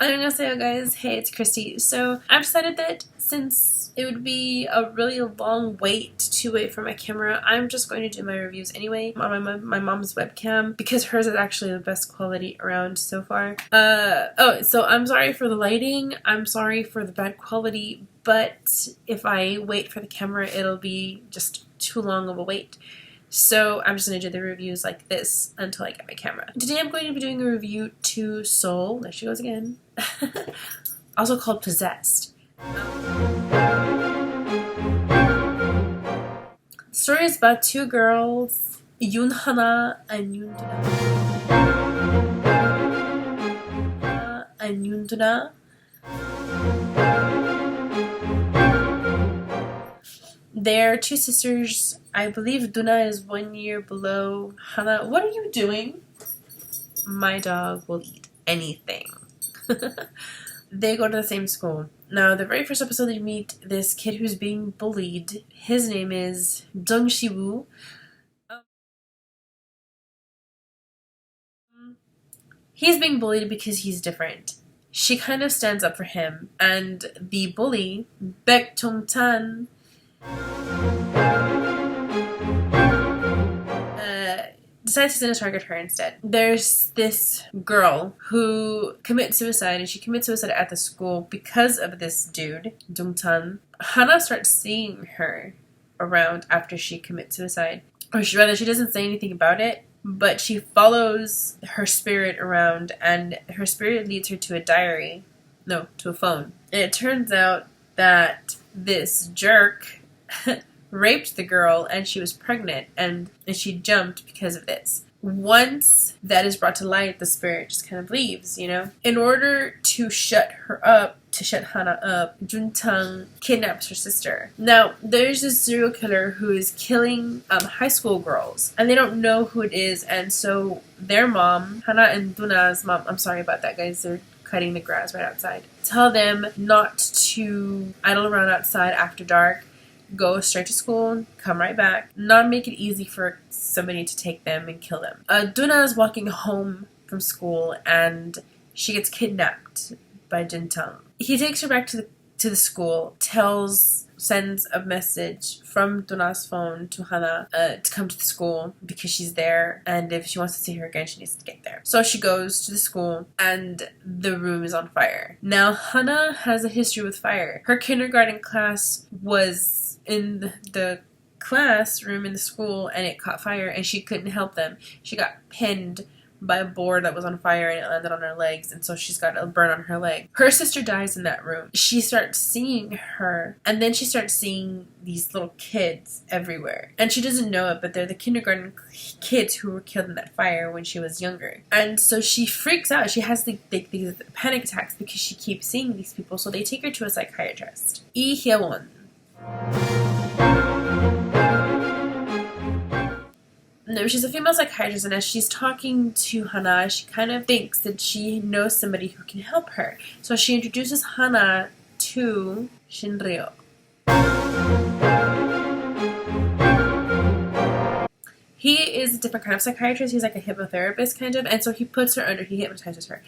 Annyeonghaseyo guys, hey, it's Christy. So I've decided that since it would be a really long wait to wait for my camera, I'm just going to do my reviews anyway on my mom's webcam because hers is actually the best quality around so far. So I'm sorry for the lighting, I'm sorry for the bad quality, but if I wait for the camera, it'll be just too long of a wait. So I'm just going to do the reviews like this until I get my camera. Today I'm going to be doing a review to Soul, there she goes again, also called Possessed. The story is about two girls, Yoon Hana and Yoon Duna. They're two sisters. I believe Duna is 1 year below Hana. What are you doing? My dog will eat anything. They go to the same school. Now, the very first episode, they meet this kid who's being bullied. His name is Jung Si-woo. He's being bullied because he's different. She kind of stands up for him, and the bully, Baek Jong-chan, decides he's going to target her instead. There's this girl who commits suicide, and she commits suicide at the school because of this dude, Jung-chan. Hana starts seeing her around after she commits suicide. Or she doesn't say anything about it, but she follows her spirit around, and her spirit leads her to a diary. No, to a phone. And it turns out that this jerk raped the girl and she was pregnant, and she jumped because of this. Once that is brought to light, the spirit just kind of leaves, you know? In order to shut Hana up, Jun-tang kidnaps her sister. Now, there's this serial killer who is killing high school girls, and they don't know who it is, and so their mom, Hana and Duna's mom, I'm sorry about that, guys, they're cutting the grass right outside, tell them not to idle around outside after dark, go straight to school, come right back, not make it easy for somebody to take them and kill them. Duna is walking home from school and she gets kidnapped by Jin-tang. He takes her back to the school, sends a message from Duna's phone to Hana to come to the school because she's there, and if she wants to see her again, she needs to get there. So she goes to the school, and the room is on fire. Now, Hana has a history with fire. Her kindergarten class was in the classroom in the school, and it caught fire, and she couldn't help them. She got pinned by a board that was on fire, and it landed on her legs, and so she's got a burn on her leg. Her sister dies in that room. She starts seeing her, and then she starts seeing these little kids everywhere. And she doesn't know it, but they're the kindergarten kids who were killed in that fire when she was younger. And so she freaks out. She has these panic attacks because she keeps seeing these people, so they take her to a psychiatrist. Hye-Won. No, she's a female psychiatrist, and as she's talking to Hana, she kind of thinks that she knows somebody who can help her. So she introduces Hana to Shin. He is a different kind of psychiatrist. He's like a hypnotherapist kind of, and so he puts her under, he hypnotizes her.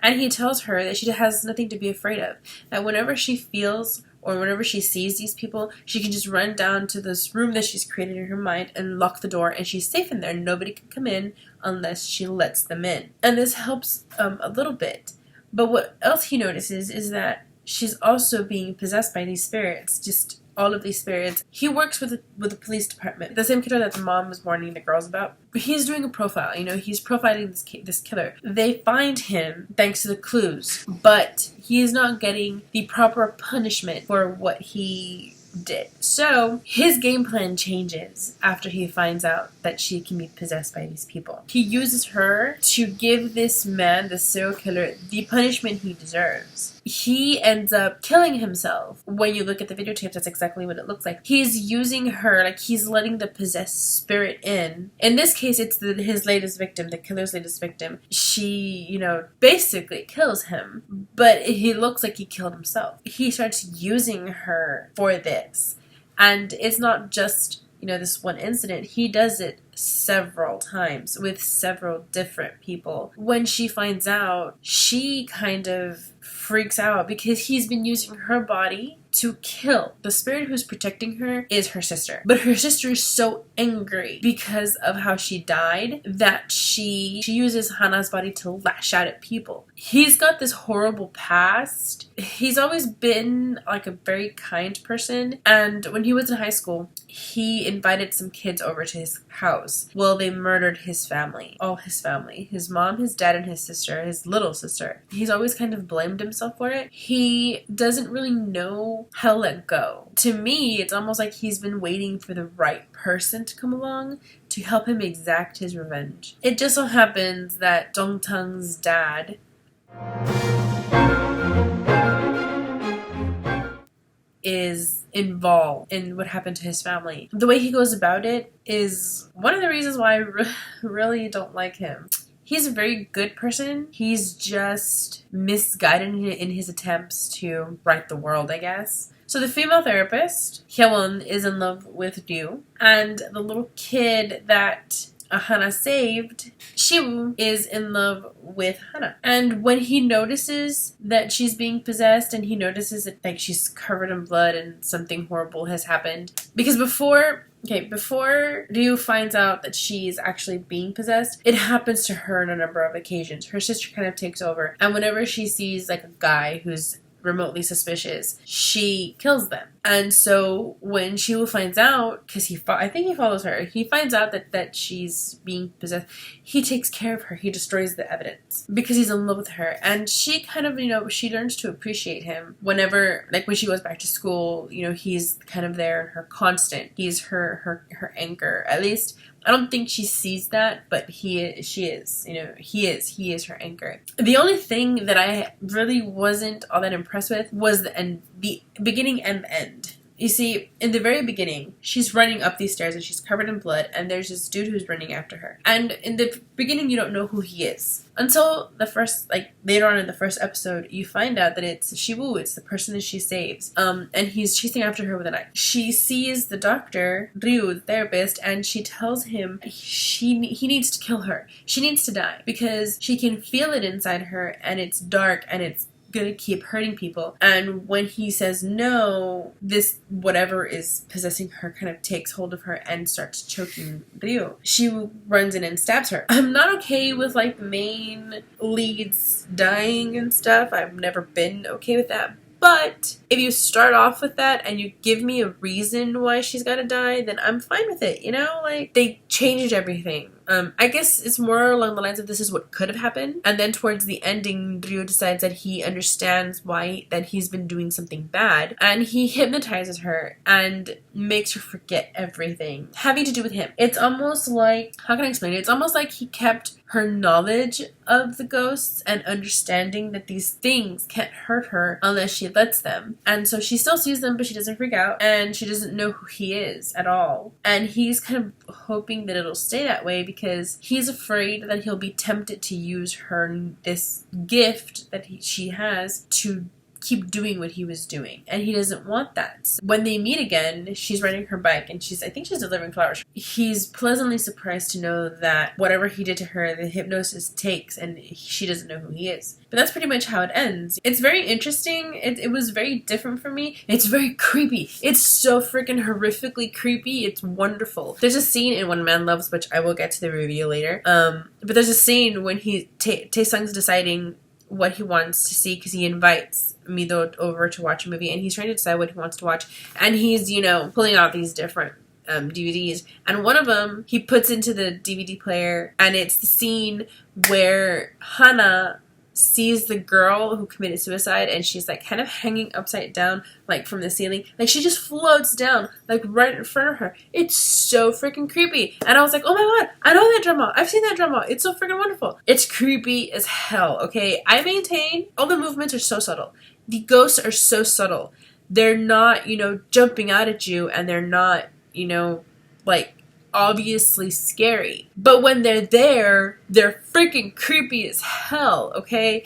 And he tells her that she has nothing to be afraid of. That whenever she feels or whenever she sees these people, she can just run down to this room that she's created in her mind and lock the door, and she's safe in there. Nobody can come in unless she lets them in. And this helps a little bit. But what else he notices is that she's also being possessed by these spirits, just all of these spirits. He works with the police department, the same killer that the mom was warning the girls about. He's doing a profile, you know, he's profiling this killer. They find him thanks to the clues, but he is not getting the proper punishment for what he did. So his game plan changes after he finds out that she can be possessed by these people. He uses her to give this man, the serial killer, the punishment he deserves. He ends up killing himself. When you look at the videotape, that's exactly what it looks like. He's using her, like he's letting the possessed spirit in. In this case, it's his latest victim, the killer's latest victim. She, you know, basically kills him, but he looks like he killed himself. He starts using her for this. And it's not just this one incident, he does it several times with several different people. When she finds out, she kind of freaks out because he's been using her body to kill. The spirit who's protecting her is her sister. But her sister is so angry because of how she died that she uses Hana's body to lash out at people. He's got this horrible past. He's always been like a very kind person. And when he was in high school, he invited some kids over to his house. Well, they murdered his family. All his family. His mom, his dad, and his sister. His little sister. He's always kind of blamed himself for it. He doesn't really know how to let go. To me, it's almost like he's been waiting for the right person to come along to help him exact his revenge. It just so happens that Dong-tung's dad is involved in what happened to his family. The way he goes about it is one of the reasons why I really don't like him. He's a very good person. He's just misguided in his attempts to right the world, I guess. So the female therapist, Hye-Won, is in love with Ryu. And the little kid that Hana saved, Shiwoo, is in love with Hana. And when he notices that she's being possessed and he notices that like she's covered in blood and something horrible has happened. Because before Ryu finds out that she's actually being possessed, it happens to her on a number of occasions. Her sister kind of takes over. And whenever she sees like a guy who's remotely suspicious, she kills them. And so when Shiwoo finds out, because I think he follows her, he finds out that she's being possessed, he takes care of her. He destroys the evidence because he's in love with her. And she kind of, she learns to appreciate him whenever, like when she goes back to school, he's kind of there and her constant. He's her anchor. At least I don't think she sees that, but she is. He is her anchor. The only thing that I really wasn't all that impressed with was the beginning and the end. You see, in the very beginning, she's running up these stairs and she's covered in blood, and there's this dude who's running after her. And in the beginning, you don't know who he is. Until later on in the first episode, you find out that it's Shiwoo, it's the person that she saves. And he's chasing after her with a knife. She sees the doctor, Ryu, the therapist, and she tells him he needs to kill her. She needs to die because she can feel it inside her, and it's dark, and it's gonna keep hurting people. And when he says no, this whatever is possessing her kind of takes hold of her and starts choking Ryu. She runs in and stabs her. I'm not okay with like main leads dying and stuff. I've never been okay with that. But if you start off with that and you give me a reason why she's gotta die, then I'm fine with it, Like, they changed everything. I guess it's more along the lines of this is what could have happened. And then towards the ending, Ryu decides that he understands that he's been doing something bad. And he hypnotizes her and makes her forget everything having to do with him. It's almost like, how can I explain it? It's almost like he kept her knowledge of the ghosts and understanding that these things can't hurt her unless she lets them. And so she still sees them, but she doesn't freak out. And she doesn't know who he is at all. And he's kind of hoping that it'll stay that way because he's afraid that he'll be tempted to use this gift that she has to keep doing what he was doing, and he doesn't want that. So when they meet again, she's riding her bike and I think she's delivering flowers. He's pleasantly surprised to know that whatever he did to her, the hypnosis takes, and she doesn't know who he is. But that's pretty much how it ends. It's very interesting. It was very different for me. It's very creepy. It's so freaking horrifically creepy. It's wonderful. There's a scene in One Man Loves, which I will get to the review later. But there's a scene when Tae-sung's deciding what he wants to see because he invites Mido over to watch a movie, and he's trying to decide what he wants to watch, and he's pulling out these different DVDs, and one of them he puts into the DVD player, and it's the scene where Hana sees the girl who committed suicide, and she's like kind of hanging upside down, like from the ceiling, like she just floats down like right in front of her. It's so freaking creepy, and I was like, oh my god, I know that drama, I've seen that drama, it's so freaking wonderful. It's creepy as hell. Okay, I maintain all the movements are so subtle, the ghosts are so subtle, they're not jumping out at you, and they're not like obviously scary, but when they're there, they're freaking creepy as hell. Okay,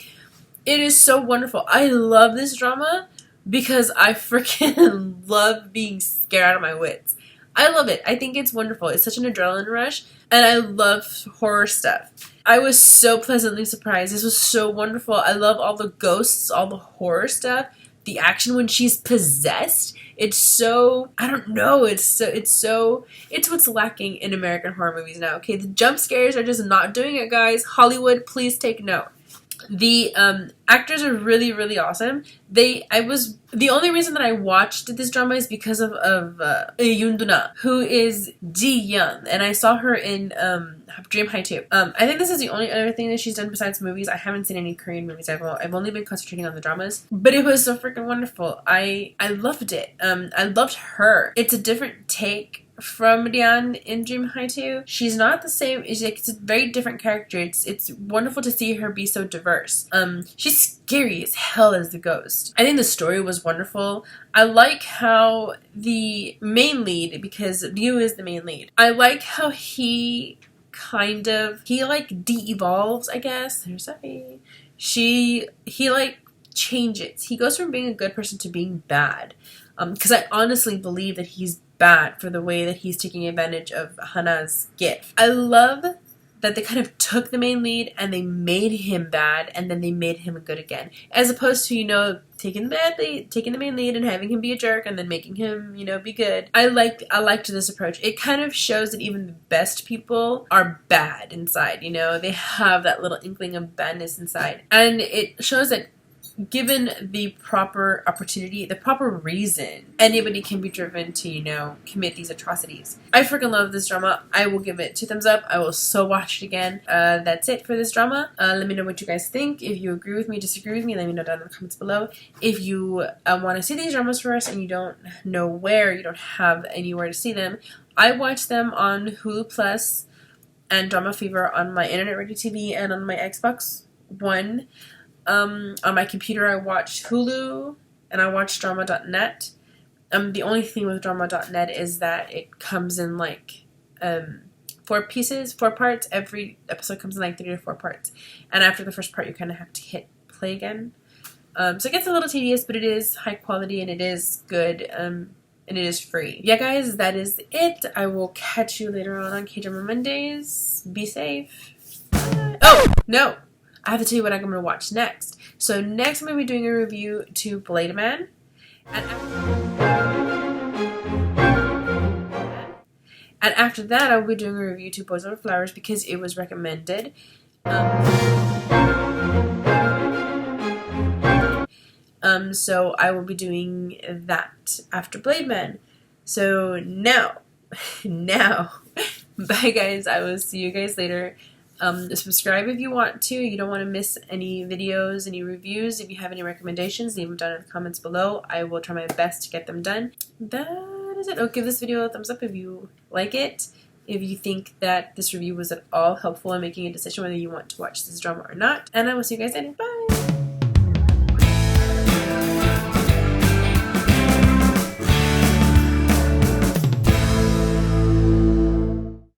it is so wonderful. I love this drama because I freaking love being scared out of my wits. I love it. I think it's wonderful. It's such an adrenaline rush, and I love horror stuff. I was so pleasantly surprised. This was so wonderful. I love all the ghosts, all the horror stuff, the action when she's possessed. It's so, I don't know, it's what's lacking in American horror movies now. Okay, the jump scares are just not doing it, guys. Hollywood, please take note. The actors are really, really awesome. The only reason that I watched this drama is because of Yoon, who is Yeon, and I saw her in Dream High 2. I think this is the only other thing that she's done besides movies. I haven't seen any Korean movies. I've only been concentrating on the dramas, but it was so freaking wonderful. I loved it. I loved her. It's a different take from Yeon in Dream High 2. She's not the same. It's a very different character. It's wonderful to see her be so diverse. She's scary as hell as the ghost. I think the story was wonderful. I like how the main lead, because Ryu is the main lead, I like how he like de-evolves, I guess. There's Sophie. He like changes. He goes from being a good person to being bad. Because I honestly believe that he's bad for the way that he's taking advantage of Hana's gift. I love that they kind of took the main lead and they made him bad and then they made him good again. As opposed to, taking the main lead and having him be a jerk and then making him, be good. I liked this approach. It kind of shows that even the best people are bad inside, They have that little inkling of badness inside. And it shows that given the proper opportunity, the proper reason, anybody can be driven to, commit these atrocities. I freaking love this drama. I will give it 2 thumbs up. I will so watch it again. That's it for this drama. Let me know what you guys think. If you agree with me, disagree with me, let me know down in the comments below. If you want to see these dramas first and you don't know where, you don't have anywhere to see them, I watch them on Hulu Plus and Drama Fever on my Internet Radio TV and on my Xbox One. On my computer, I watch Hulu and I watch drama.net. The only thing with drama.net is that it comes in 4 parts. Every episode comes in 3 to 4 parts. And after the first part, you kind of have to hit play again. So it gets a little tedious, but it is high quality and it is good. And it is free. Yeah, guys, that is it. I will catch you later on K-Drama Mondays. Be safe. Bye. Oh, no! I have to tell you what I'm going to watch next. So next I'm going to be doing a review to Blade Man. And after that, I'll be doing a review to Boys Over Flowers because it was recommended. So I will be doing that after Blade Man. So now, bye guys. I will see you guys later. Subscribe if you want to. You don't want to miss any videos, any reviews. If you have any recommendations, leave them down in the comments below. I will try my best to get them done. That is it. Oh, give this video a thumbs up if you like it. If you think that this review was at all helpful in making a decision whether you want to watch this drama or not. And I will see you guys later. Bye!